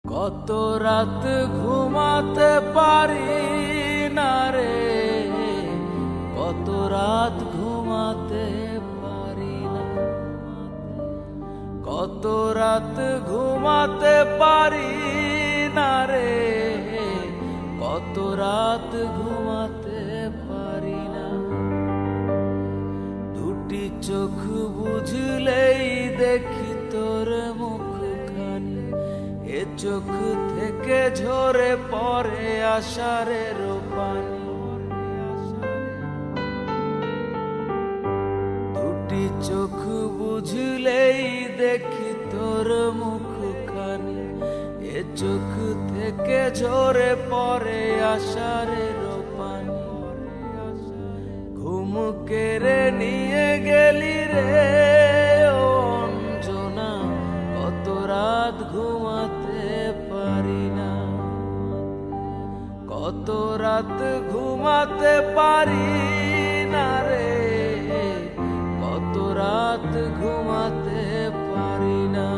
কত রাত ঘুমাতে পারি না রে, কত রাত ঘুমাতে পারি না, কত রাত ঘুমাতে পারি না রে, কত রাত ঘুমাতে পারি না। দুটি চোখ বুঝলেই দেখি তোর মুখখানি, এ চোখ থেকে ঝরে পড়ে আষাঢ়ের পানি। দুটি চোখ বুঝলেই দেখি তোর মুখখানি, এ চোখ থেকে ঝরে পড়ে আষাঢ়ের পানি। ঘুম কেড়ে নিয়ে গেলি রে ও অঞ্জনা, কত রাত ঘুমাতে পারি না, কত রাত ঘুমাতে পারি না রে, কত রাত ঘুমাতে পারি না।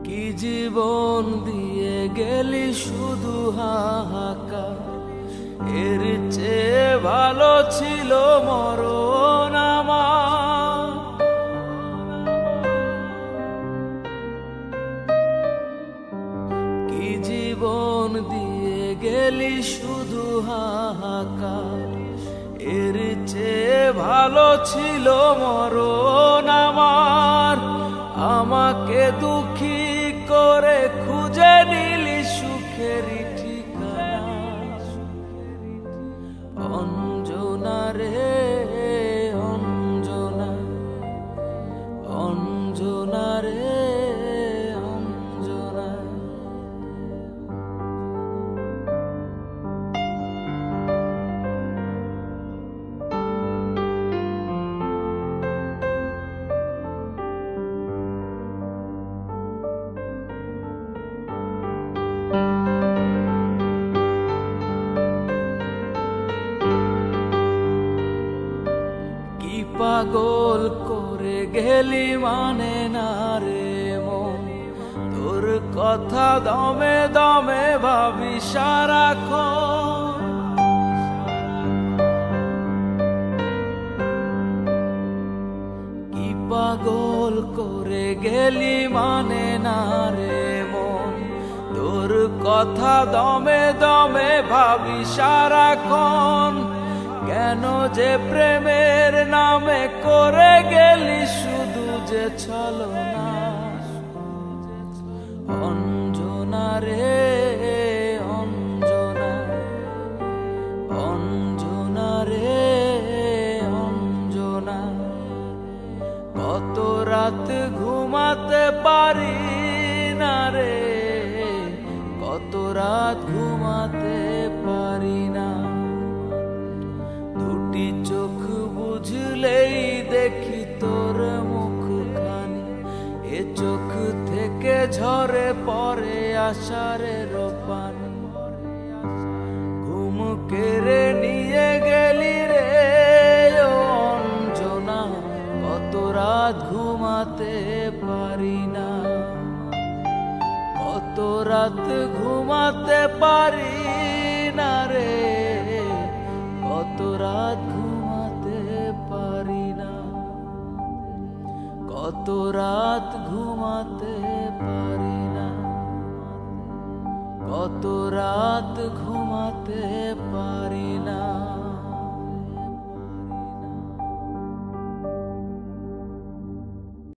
কি জীবন দিয়ে গেলি শুধু হাহাকার, এর চেয়ে ভালো ছিল মরণ আমার। কি জীবন দিয়ে গেলি শুধু হাহাকার, এর চেয়ে ভালো ছিল মরণ আমার। আমাকে দুঃখী করে খুঁজে নিলি সুখের ঠিকানা, অঞ্জনা রে অঞ্জনা, অঞ্জনা রে অঞ্জনা। পাগল করে গেলি মানে না রে মন, তোর কথা দমে দমে ভাবি সারাক্ষণ। কি পাগল করে গেলি মানে না রে মন, তোর কথা দমে দমে ভাবি সারাক্ষণ। কেন যে প্রেমের নামে করে গেলি শুধু যে ছলনা, অঞ্জনা রে অঞ্জনা, অঞ্জনা রে অঞ্জনা। কত রাত ঘুমাতে পারি না রে, কত রাত ঘুমাতে পারি না। দুটি চোখ বুঝলেই দেখি তোর মুখখানি, এ চোখ থেকে ঝরে পড়ে আষাঢ়ের পানি। ঘুম কেড়ে নিয়ে গেলি রে ও অঞ্জনা, কত রাত ঘুমাতে পারি না, কত রাত ঘুমাতে পারি না রে, কত রাত ঘুমাতে পারি না, কত রাত ঘুমাতে পারি না, কত রাত ঘুমাতে